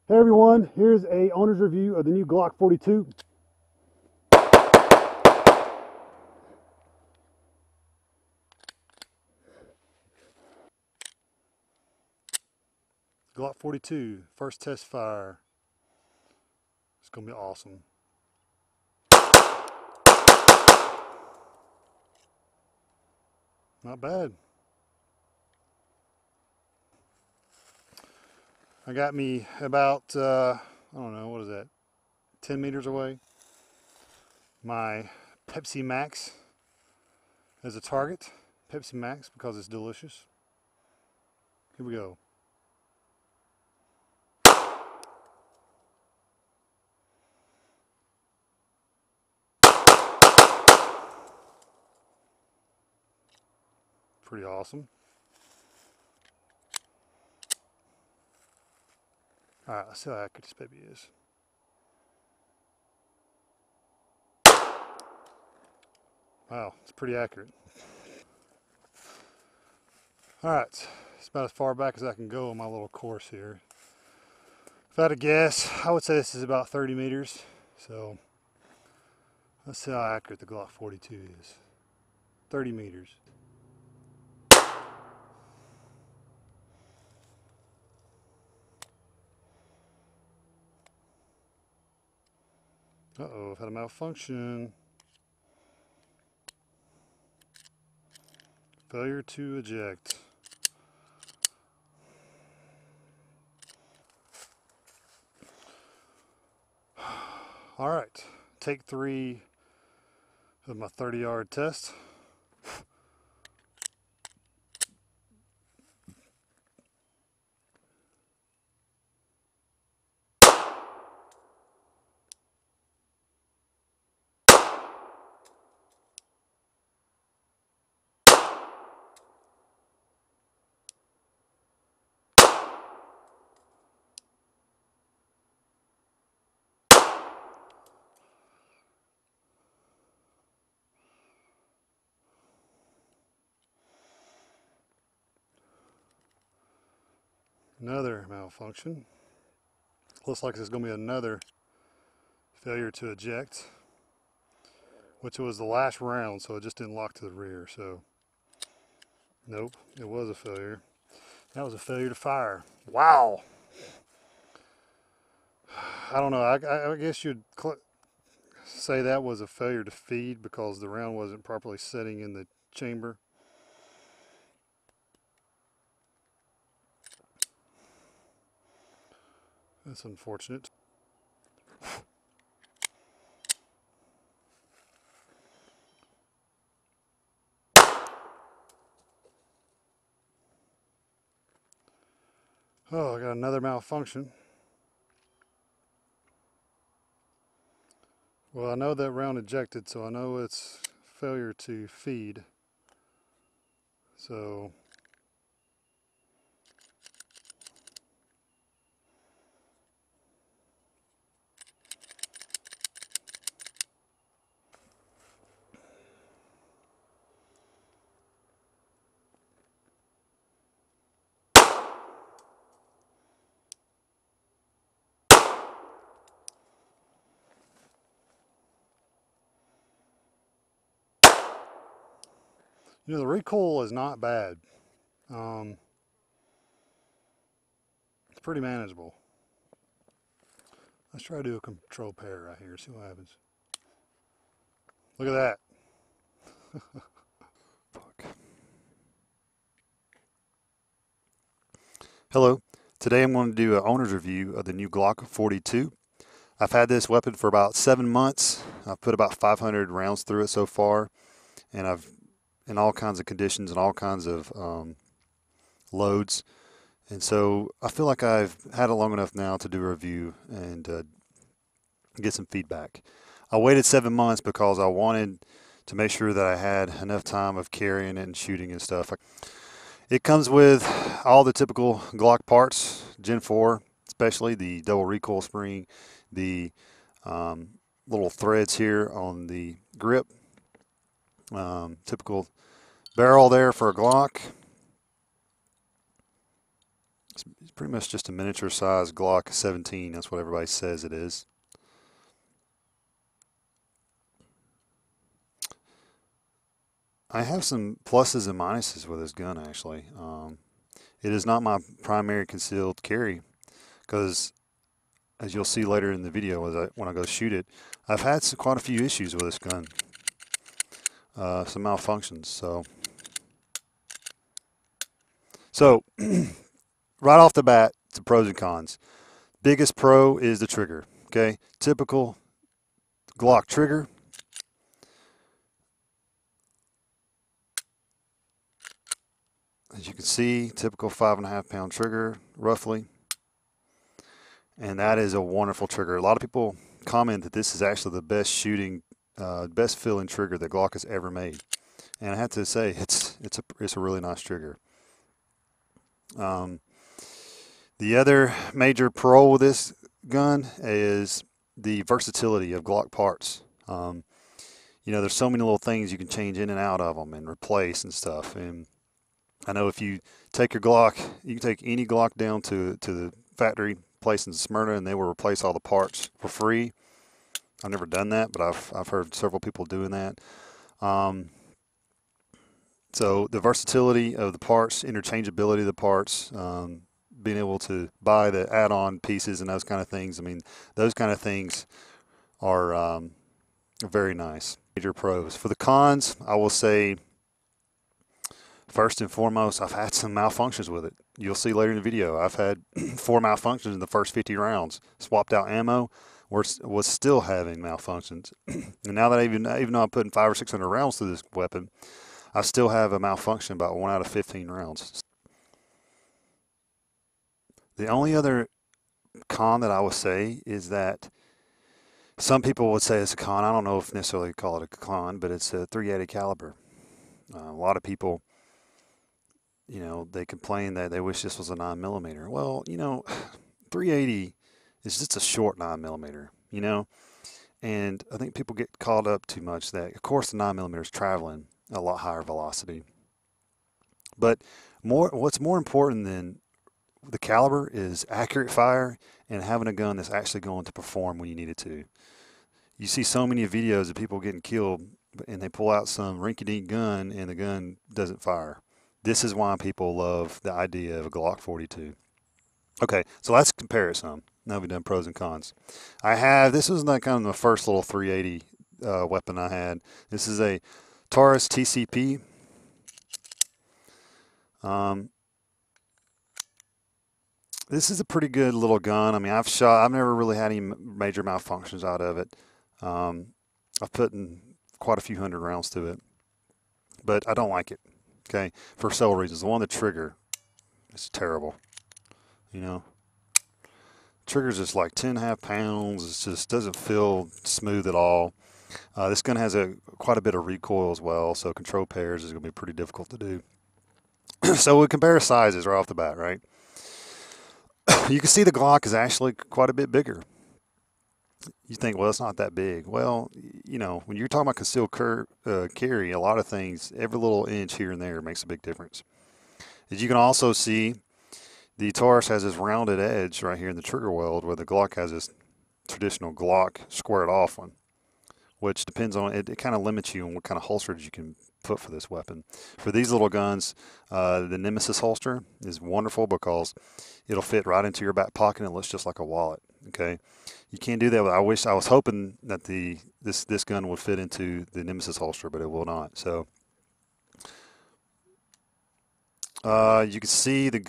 Hey everyone, here's a owner's review of the new Glock 42. Glock 42, first test fire. It's gonna be awesome. Not bad. I got me about, I don't know, what is that, 10 meters away. My Pepsi Max as a target. Pepsi Max because it's delicious. Here we go. Pretty awesome. Alright, let's see how accurate this baby is. Wow, it's pretty accurate. Alright, it's about as far back as I can go on my little course here. If I had to guess, I would say this is about 30 meters. So let's see how accurate the Glock 42 is. 30 meters. Uh-oh, I've had a malfunction. Failure to eject. All right, take 3 of my 30-yard test. Another malfunction. Looks like there's going to be another failure to eject, which was the last round, so it just didn't lock to the rear. So, nope, it was a failure. That was a failure to fire. Wow. I don't know. I guess you'd say that was a failure to feed because the round wasn't properly setting in the chamber. That's unfortunate. Oh, I got another malfunction. Well, I know that round ejected, so I know it's failure to feed. So, you know, the recoil is not bad. It's pretty manageable. Let's try to do a control pair right here, see what happens. Look at that. Fuck. Hello. Today I'm going to do an owner's review of the new Glock 42. I've had this weapon for about 7 months. I've put about 500 rounds through it so far, and I've in all kinds of conditions and all kinds of loads. And so I feel like I've had it long enough now to do a review and get some feedback. I waited 7 months because I wanted to make sure that I had enough time of carrying it and shooting and stuff. It comes with all the typical Glock parts, Gen 4, especially the double recoil spring, the little threads here on the grip, typical barrel there for a Glock. It's pretty much just a miniature size Glock 17. That's what everybody says it is. I have some pluses and minuses with this gun actually. It is not my primary concealed carry because, as you'll see later in the video, when I go shoot it, I've had quite a few issues with this gun, some malfunctions. So right off the bat, the pros and cons. Biggest pro is the trigger. Okay, typical Glock trigger. As you can see, typical 5.5 pound trigger, roughly. And that is a wonderful trigger. A lot of people comment that this is actually the best shooting, best feeling trigger that Glock has ever made. And I have to say, it's a really nice trigger. The other major pro with this gun is the versatility of Glock parts. You know, there's so many little things you can change in and out of them and replace and stuff. And I know if you take your Glock, you can take any Glock down to the factory place in Smyrna and they will replace all the parts for free. I've never done that, but I've heard several people doing that. So the versatility of the parts, interchangeability of the parts, being able to buy the add-on pieces and those kind of things. I mean, those kind of things are very nice. Major pros. For the cons, I will say, first and foremost, I've had some malfunctions with it. You'll see later in the video, I've had 4 malfunctions in the first 50 rounds. Swapped out ammo, was still having malfunctions. And now that even though I'm putting 500 or 600 rounds through this weapon, I still have a malfunction about 1 out of 15 rounds. The only other con that I would say is that some people would say it's a con. I don't know if necessarily call it a con, but it's a .380 caliber. A lot of people, you know, they complain that they wish this was a 9mm. Well, you know, .380 is just a short 9mm, you know, and I think people get caught up too much that, of course, the 9mm is traveling a lot higher velocity. But what's more important than the caliber is accurate fire and having a gun that's actually going to perform when you need it to. You see so many videos of people getting killed and they pull out some rinky-dink gun and the gun doesn't fire. This is why people love the idea of a Glock 42. Okay, so let's compare it some. Now we've done pros and cons. This was kind of the first little .380 weapon I had. This is a Taurus TCP. This is a pretty good little gun. I mean, I've never really had any major malfunctions out of it. I've put in quite a few hundred rounds to it, but I don't like it. Okay, for several reasons. The one, the trigger, is terrible. You know, trigger's just like 10.5 pounds. It just doesn't feel smooth at all. This gun has quite a bit of recoil as well, so control pairs is going to be pretty difficult to do. So we compare sizes right off the bat, right? You can see the Glock is actually quite a bit bigger. You think, well, it's not that big. Well, you know, when you're talking about concealed carry, a lot of things, every little inch here and there makes a big difference. As you can also see, the Taurus has this rounded edge right here in the trigger weld, where the Glock has this traditional Glock squared off one, which depends on it kind of limits you on what kind of holsters you can put for this weapon. For these little guns, the Nemesis holster is wonderful because it'll fit right into your back pocket and it looks just like a wallet. Okay, you can't do that. I was hoping that this gun would fit into the Nemesis holster, but it will not. So you can see the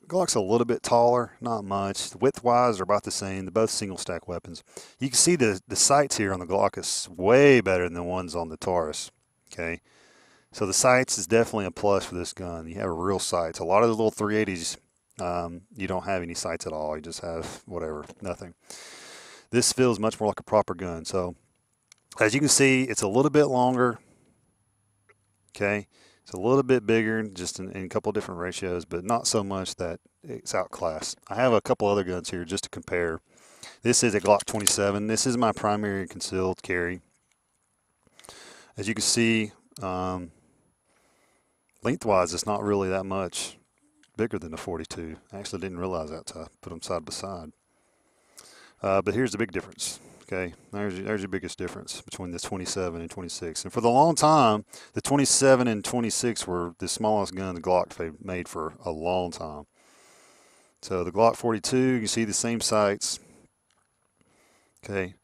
Glock's a little bit taller, not much. Width-wise, they're about the same. They're both single-stack weapons. You can see the sights here on the Glock is way better than the ones on the Taurus. Okay, so the sights is definitely a plus for this gun. You have real sights. A lot of the little .380s, you don't have any sights at all. You just have whatever, nothing. This feels much more like a proper gun. So as you can see, it's a little bit longer. Okay, it's a little bit bigger, just in a couple of different ratios, but not so much that it's outclassed. I have a couple other guns here just to compare. This is a Glock 27. This is my primary concealed carry. As you can see, lengthwise, it's not really that much bigger than the 42. I actually didn't realize that until I put them side by side. But here's the big difference. Okay, there's your biggest difference between the 27 and 26. And for the long time, the 27 and 26 were the smallest gun the Glock made for a long time. So the Glock 42, you see the same sights. Okay.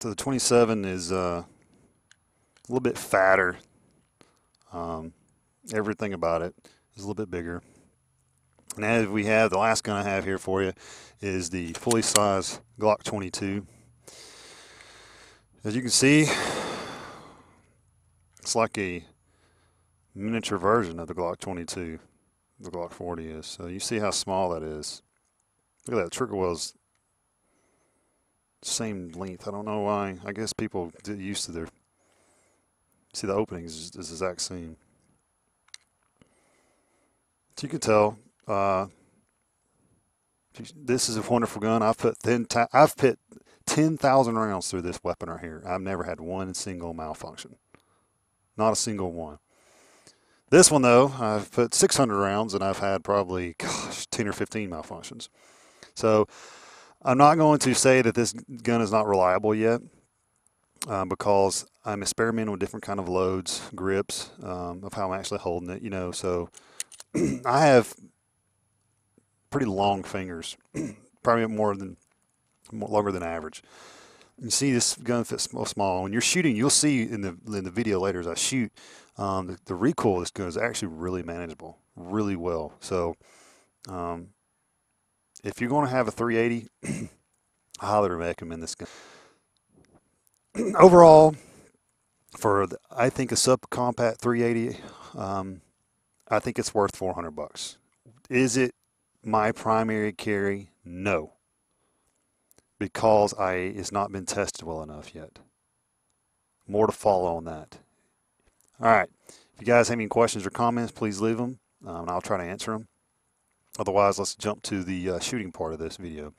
So the 27 is a little bit fatter. Everything about it is a little bit bigger. And as we have, the last gun I have here for you is the fully sized Glock 22. As you can see, it's like a miniature version of the Glock 22. The Glock 40 is. So you see how small that is. Look at that, trigger well's same length. I don't know why. I guess people get used to their. See, the openings is the exact same. So you can tell. This is a wonderful gun. I've put 10,000 rounds through this weapon right here. I've never had one single malfunction. Not a single one. This one, though, I've put 600 rounds, and I've had probably, 10 or 15 malfunctions. So I'm not going to say that this gun is not reliable yet, because I'm experimenting with different kind of loads, grips, of how I'm actually holding it, so I have pretty long fingers, probably longer than average. You see this gun fits small. When you're shooting, you'll see in the video later as I shoot, the recoil of this gun is actually really manageable, really well. So if you're going to have a 380, I highly recommend this gun. Overall, I think a subcompact 380, I think it's worth $400. Is it my primary carry? No, because it's not been tested well enough yet. More to follow on that. All right, if you guys have any questions or comments, please leave them, and I'll try to answer them. Otherwise, let's jump to the shooting part of this video.